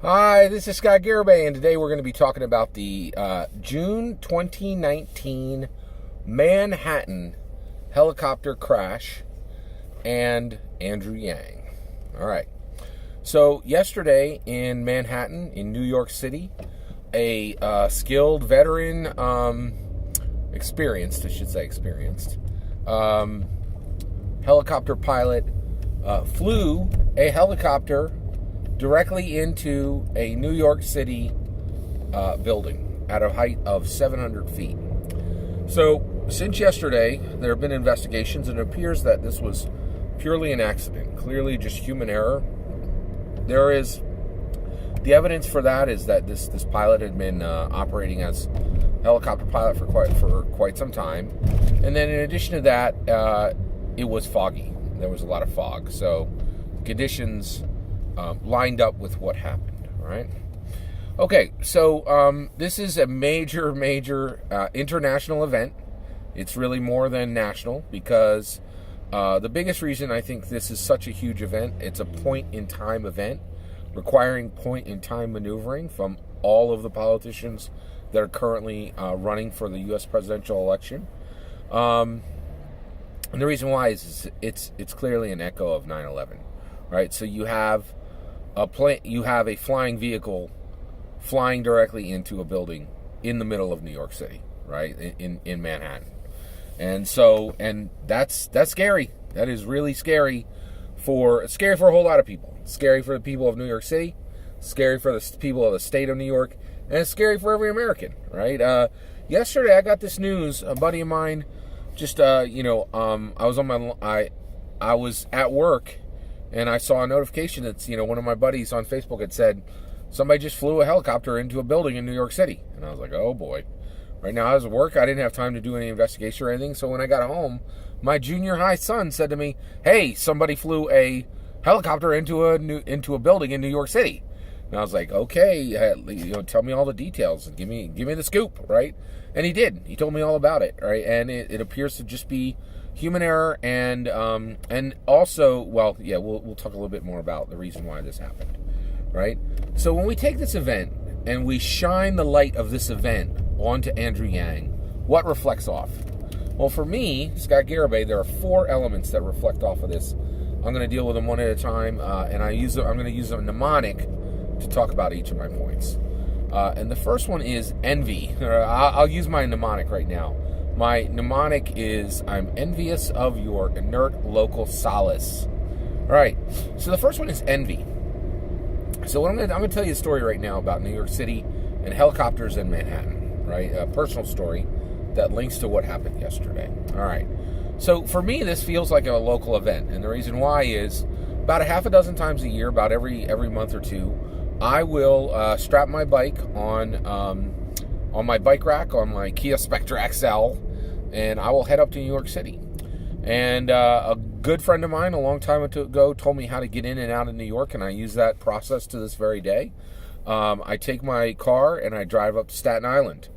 Hi, this is Scott Garibay, and today we're going to be talking about the June 2019 Manhattan helicopter crash and Andrew Yang. All right. So, yesterday in Manhattan, in New York City, a skilled veteran, experienced helicopter pilot flew a helicopter directly into a New York City building at a height of 700 feet. So, since yesterday, there have been investigations, and it appears that this was purely an accident, clearly just human error. The evidence for that is that this pilot had been operating as helicopter pilot for quite some time, and then in addition to that, it was foggy. There was a lot of fog, so conditions lined up with what happened. All right. Okay, so this is a major international event. It's really more than national because the biggest reason I think this is such a huge event, it's a point-in-time event requiring point-in-time maneuvering from all of the politicians that are currently running for the U.S. presidential election. And the reason why is it's clearly an echo of 9/11, right? So you have a flying vehicle flying directly into a building in the middle of New York City, right? In Manhattan. And that's scary. That is really scary for a whole lot of people. It's scary for the people of New York City, scary for the people of the state of New York, and it's scary for every American, right? Yesterday I got this news. A buddy of mine I was at work, and I saw a notification that's, one of my buddies on Facebook had said, somebody just flew a helicopter into a building in New York City. And I was like, oh boy. Right now I was at work. I didn't have time to do any investigation or anything. So when I got home, my junior high son said to me, hey, somebody flew a helicopter into a building in New York City. And I was like, okay, tell me all the details and give me the scoop, right? And he did. He told me all about it, right? And it appears to just be human error, and also, we'll talk a little bit more about the reason why this happened, right? So when we take this event and we shine the light of this event onto Andrew Yang, what reflects off? Well, for me, Scott Garibay, there are 4 elements that reflect off of this. I'm going to deal with them one at a time, and I'm going to use a mnemonic to talk about each of my points. And the first one is envy. I'll use my mnemonic right now. My mnemonic is, I'm envious of your inert local solace. All right, so the first one is envy. So I'm going to tell you a story right now about New York City and helicopters in Manhattan, right? A personal story that links to what happened yesterday. All right, so for me, this feels like a local event, and the reason why is about a half a dozen times a year, about every month or two, I will strap my bike on my bike rack on my Kia Spectra XL, and I will head up to New York City. And a good friend of mine a long time ago told me how to get in and out of New York, and I use that process to this very day. I take my car and I drive up to Staten Island,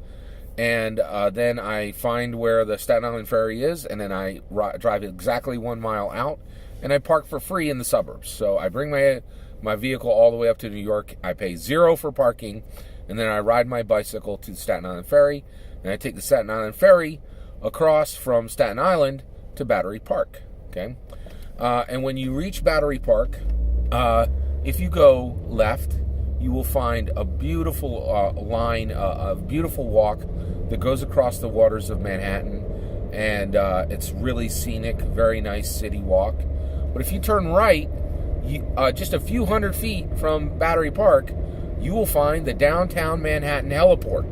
and then I find where the Staten Island ferry is, and then I drive exactly 1 mile out, and I park for free in the suburbs. So I bring my vehicle all the way up to New York. I pay $0 for parking, and then I ride my bicycle to the Staten Island ferry, and I take the Staten Island ferry across from Staten Island to Battery Park. Okay, and when you reach Battery Park, if you go left, you will find a beautiful a beautiful walk that goes across the waters of Manhattan, and it's really scenic, very nice city walk. But if you turn right, just a few hundred feet from Battery Park, you will find the downtown Manhattan heliport.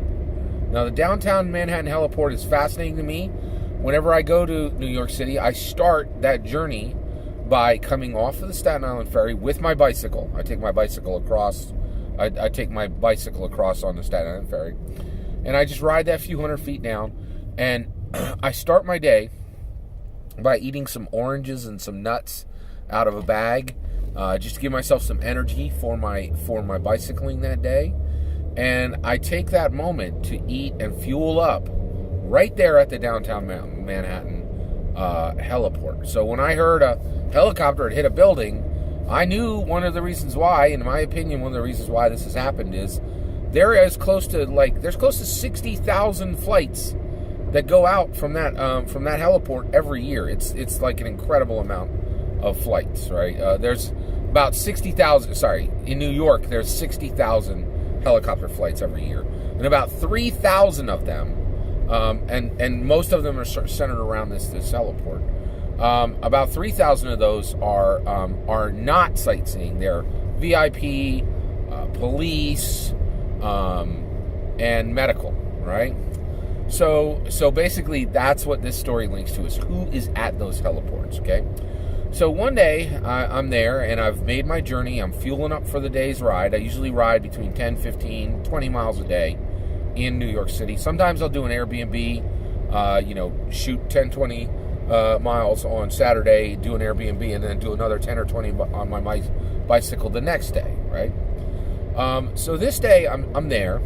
Now, the downtown Manhattan heliport is fascinating to me. Whenever I go to New York City, I start that journey by coming off of the Staten Island ferry with my bicycle. I take my bicycle across. I take my bicycle across on the Staten Island ferry, and I just ride that few hundred feet down. And I start my day by eating some oranges and some nuts out of a bag, just to give myself some energy for my bicycling that day. And I take that moment to eat and fuel up right there at the downtown Manhattan heliport. So when I heard a helicopter had hit a building, I knew one of the reasons why, in my opinion, one of the reasons why this has happened is there's close to 60,000 flights that go out from that heliport every year. It's like an incredible amount of flights, right? There's about 60,000. Sorry, in New York, there's 60,000 helicopter flights every year, and about 3,000 of them, and most of them are centered around this heliport. About 3,000 of those are not sightseeing. They're VIP, police, and medical, right? So basically, that's what this story links to, is who is at those heliports, okay? So one day, I'm there, and I've made my journey. I'm fueling up for the day's ride. I usually ride between 10, 15, 20 miles a day in New York City. Sometimes I'll do an Airbnb, shoot 10, 20 miles on Saturday, do an Airbnb, and then do another 10 or 20 on my bicycle the next day, right? So this day, I'm there,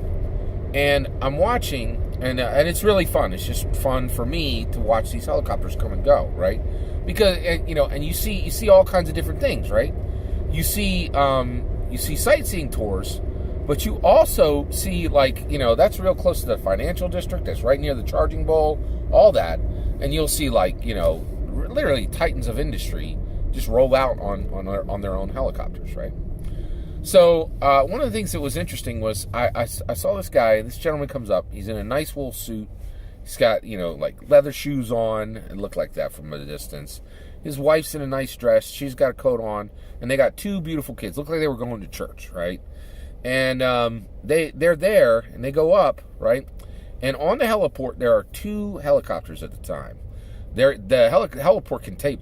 and I'm watching, and it's really fun. It's just fun for me to watch these helicopters come and go, right? Because and you see all kinds of different things, right? You see sightseeing tours, but you also see, that's real close to the financial district. That's right near the charging bowl, all that, and you'll see literally titans of industry just roll out on their own helicopters, right? So one of the things that was interesting was I saw this gentleman comes up. He's in a nice wool suit. He's got, leather shoes on. It looked like that from a distance. His wife's in a nice dress. She's got a coat on. And they got two beautiful kids. Look like they were going to church, right? And they're there, and they go up, right? And on the heliport, there are two helicopters at the time. The heliport can take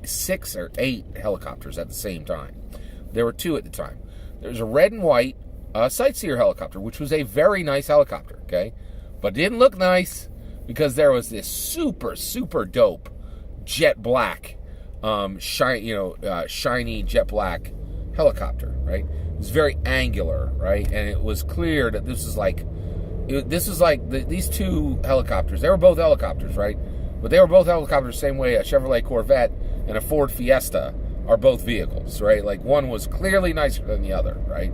6 or 8 helicopters at the same time. There were two at the time. There's a red and white sightseer helicopter, which was a very nice helicopter, okay? But it didn't look nice because there was this super, super dope jet black, shiny jet black helicopter, right? It was very angular, right? And it was clear that these two helicopters, they were both helicopters, right? But they were both helicopters the same way a Chevrolet Corvette and a Ford Fiesta are both vehicles, right? One was clearly nicer than the other, right?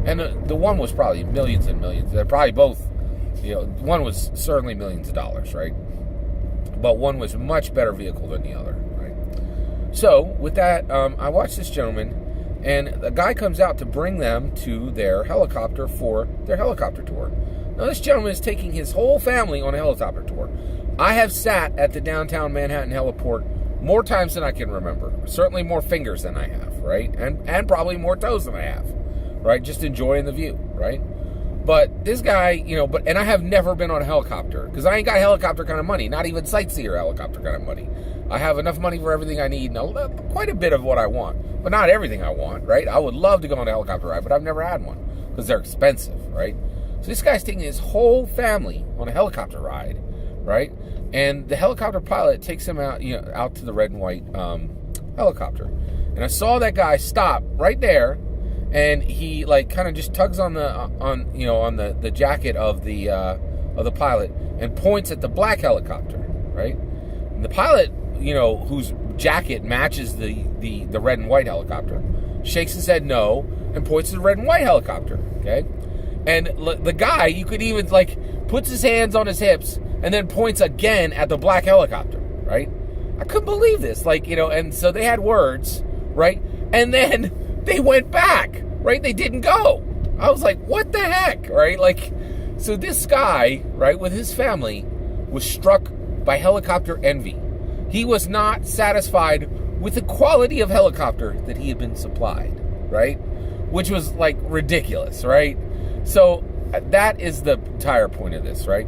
And the one was probably millions and millions. They're probably both, one was certainly millions of dollars, right? But one was a much better vehicle than the other, right? So with that, I watched this gentleman, and a guy comes out to bring them to their helicopter for their helicopter tour. Now this gentleman is taking his whole family on a helicopter tour. I have sat at the downtown Manhattan heliport more times than I can remember. Certainly more fingers than I have, right? And probably more toes than I have, right? Just enjoying the view, right? But this guy, and I have never been on a helicopter because I ain't got helicopter kind of money, not even sightseer helicopter kind of money. I have enough money for everything I need, quite a bit of what I want, but not everything I want, right? I would love to go on a helicopter ride, but I've never had one because they're expensive, right? So this guy's taking his whole family on a helicopter ride, right? And the helicopter pilot takes him out, out to the red and white helicopter. And I saw that guy stop right there, and he kind of just tugs on the jacket of the pilot and points at the black helicopter, right? And the pilot, whose jacket matches the red and white helicopter, shakes his head no and points to the red and white helicopter, okay? And the guy, you could even puts his hands on his hips and then points again at the black helicopter, right? I couldn't believe this, and so they had words, right? And then they went back, right? They didn't go. I was like, what the heck, right? So this guy, right, with his family, was struck by helicopter envy. He was not satisfied with the quality of helicopter that he had been supplied, right? Which was ridiculous, right? So that is the entire point of this, right?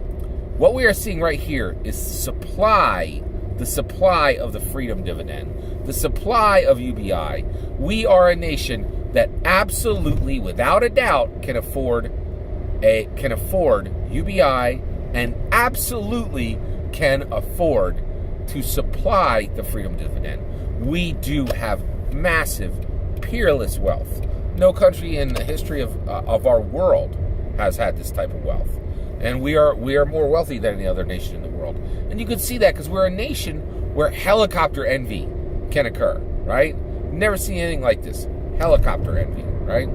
What we are seeing right here is the supply of the freedom dividend, the supply of UBI. We are a nation that absolutely, without a doubt, can afford UBI and absolutely can afford to supply the freedom dividend. We do have massive, peerless wealth. No country in the history of our world has had this type of wealth. And we are more wealthy than any other nation in the world. And you can see that because we're a nation where helicopter envy can occur, right? never seen anything like this. Helicopter envy, right?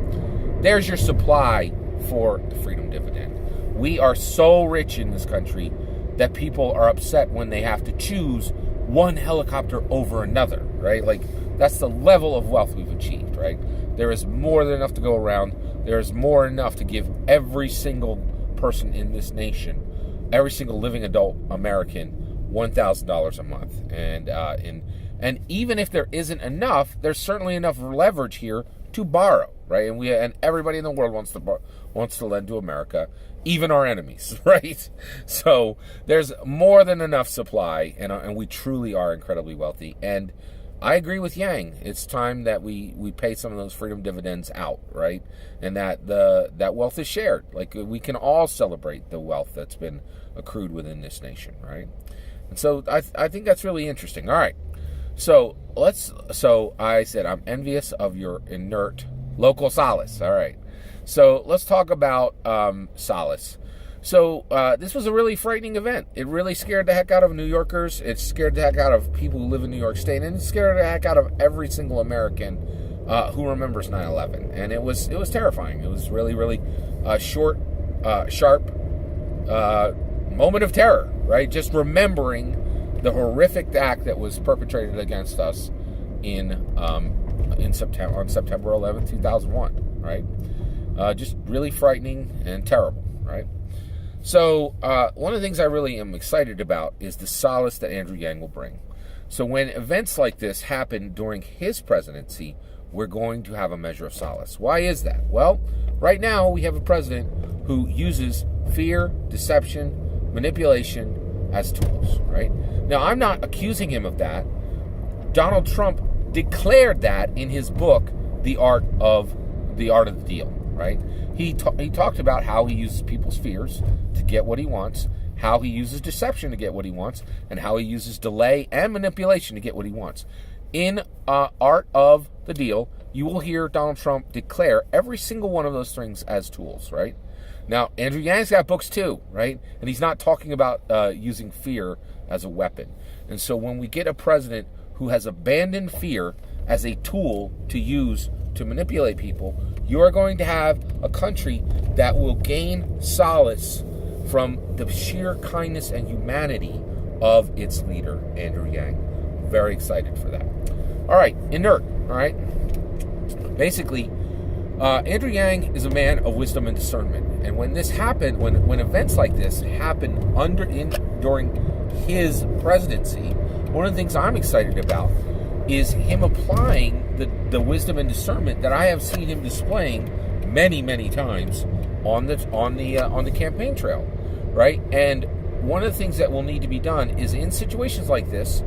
There's your supply for the freedom dividend. We are so rich in this country that people are upset when they have to choose one helicopter over another, right? Like, that's the level of wealth we've achieved, right? There is more than enough to go around. There is more than enough to give every single person in this nation, every single living adult American, $1,000 a month. And even if there isn't enough, there's certainly enough leverage here to borrow, right? And everybody in the world wants to lend to America, even our enemies, right? So there's more than enough supply, and we truly are incredibly wealthy. And I agree with Yang. It's time that we pay some of those freedom dividends out, right? And that that wealth is shared. Like, we can all celebrate the wealth that's been accrued within this nation, right? And so I think that's really interesting. All right. So I said I'm envious of your inert local solace. All right. So let's talk about solace. So this was a really frightening event. It really scared the heck out of New Yorkers. It scared the heck out of people who live in New York State, and it scared the heck out of every single American who remembers 9/11. And it was terrifying. It was really, really short, sharp moment of terror, right? Just remembering the horrific act that was perpetrated against us on September 11th, 2001, right? Just really frightening and terrible, right? So one of the things I really am excited about is the solace that Andrew Yang will bring. So when events like this happen during his presidency, we're going to have a measure of solace. Why is that? Well, right now we have a president who uses fear, deception, manipulation as tools, right? Now, I'm not accusing him of that. Donald Trump declared that in his book, The Art of the Deal, right? He talked about how he uses people's fears to get what he wants, how he uses deception to get what he wants, and how he uses delay and manipulation to get what he wants. In Art of the Deal, you will hear Donald Trump declare every single one of those things as tools, right? Now, Andrew Yang's got books too, right? And he's not talking about using fear as a weapon. And so when we get a president who has abandoned fear as a tool to use to manipulate people, you are going to have a country that will gain solace from the sheer kindness and humanity of its leader, Andrew Yang. Very excited for that. All right, inert, all right? Basically, Andrew Yang is a man of wisdom and discernment. And when this happened, when events like this happen during his presidency, one of the things I'm excited about is him applying the wisdom and discernment that I have seen him displaying many, many times on the campaign trail, right? And one of the things that will need to be done is in situations like this,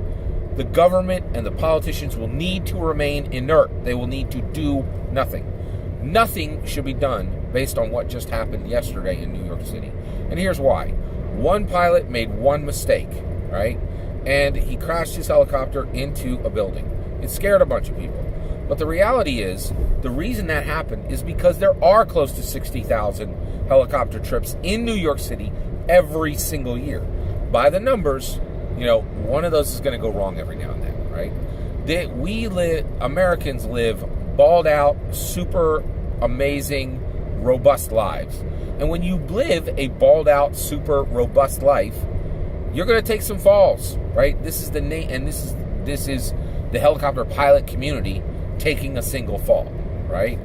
the government and the politicians will need to remain inert. They will need to do nothing. Nothing should be done based on what just happened yesterday in New York City. And here's why. One pilot made one mistake, right? And he crashed his helicopter into a building. It scared a bunch of people. But the reality is, the reason that happened is because there are close to 60,000 helicopter trips in New York City every single year. By the numbers, one of those is going to go wrong every now and then, right? Americans live balled out, super amazing, robust lives. And when you live a balled out, super robust life, you're going to take some falls, right? This is this is the helicopter pilot community taking a single fall, right?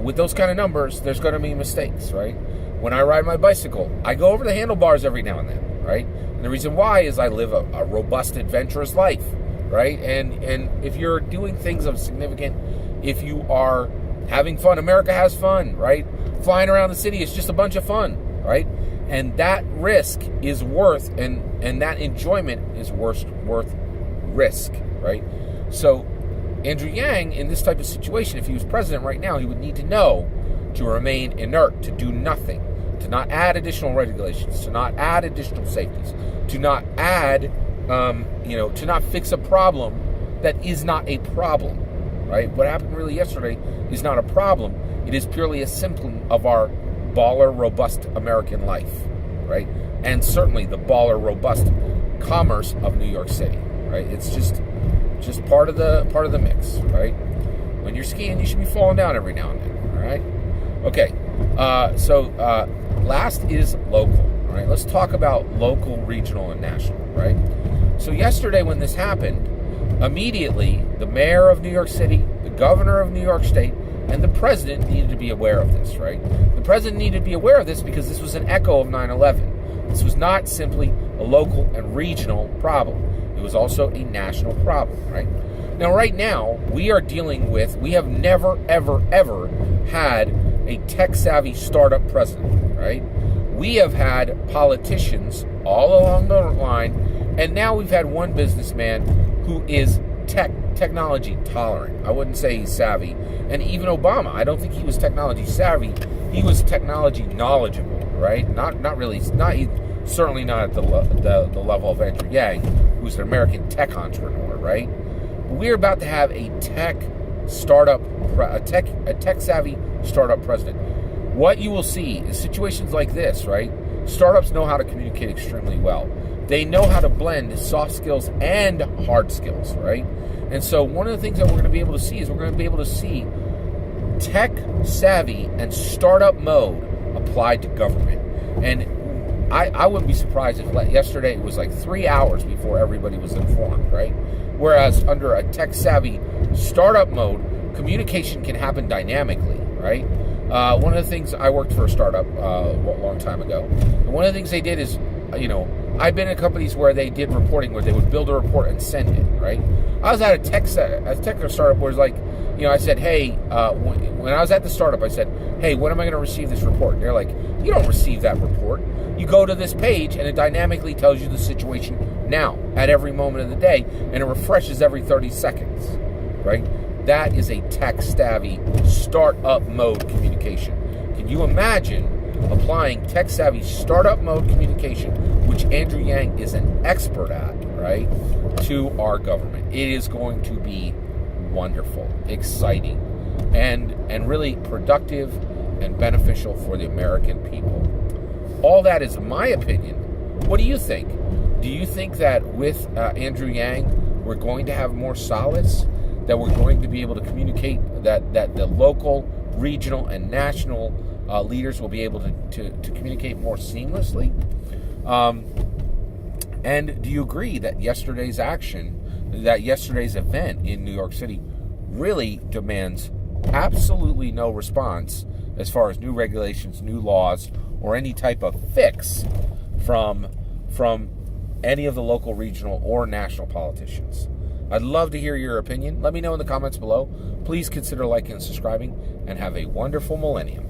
With those kind of numbers, there's going to be mistakes, right? When I ride my bicycle, I go over the handlebars every now and then, right? And the reason why is I live a robust, adventurous life, right? And if you're doing things of significant, if you are having fun, America has fun, right? Flying around the city is just a bunch of fun, right? And that risk is worth, and that enjoyment is worth risk, right? So Andrew Yang, in this type of situation, if he was president right now, he would need to know to remain inert, to do nothing, to not add additional regulations, to not add additional safeties, to not add, to not fix a problem that is not a problem, right? What happened really yesterday is not a problem. It is purely a symptom of our baller, robust American life, right? And certainly the baller, robust commerce of New York City, right? It's just part of the mix, right? When you're skiing, you should be falling down every now and then, all right? Okay, so last is local, all right? Let's talk about local, regional, and national, right? So yesterday when this happened, immediately the mayor of New York City, the governor of New York State, and the president needed to be aware of this, right? The president needed to be aware of this because this was an echo of 9/11. This was not simply a local and regional problem. It was also a national problem, right? Now, right now, we have never, ever, ever had a tech-savvy startup president, right? We have had politicians all along the line, and now we've had one businessman who is technology tolerant. I wouldn't say he's savvy. And even Obama, I don't think he was technology savvy. He was technology knowledgeable, right? Certainly not at the level of Andrew Yang, who's an American tech entrepreneur, right? But we're about to have a tech savvy startup president. What you will see is situations like this, right? Startups know how to communicate extremely well. They know how to blend soft skills and hard skills, right? And so one of the things that we're going to be able to see is we're going to be able to see tech savvy and startup mode applied to government. And I wouldn't be surprised if yesterday it was like 3 hours before everybody was informed, right? Whereas under a tech savvy startup mode, communication can happen dynamically, right? One of the things, I worked for a startup a long time ago, and one of the things they did is, I've been in companies where they did reporting, where they would build a report and send it, right? I was at a tech startup where it's like, I said, hey, when I was at the startup, I said, hey, when am I going to receive this report? And they're like, you don't receive that report. You go to this page, and it dynamically tells you the situation now, at every moment of the day, and it refreshes every 30 seconds, right? That is a tech-savvy startup mode communication. Can you imagine applying tech-savvy startup mode communication, which Andrew Yang is an expert at, right, to our government? It is going to be wonderful, exciting, and really productive and beneficial for the American people. All that is my opinion. What do you think? Do you think that with Andrew Yang, we're going to have more solace, that we're going to be able to communicate, that the local, regional, and national leaders will be able to communicate more seamlessly? And do you agree that yesterday's event in New York City really demands absolutely no response as far as new regulations, new laws, or any type of fix from any of the local, regional, or national politicians? I'd love to hear your opinion. Let me know in the comments below. Please consider liking and subscribing, and have a wonderful millennium.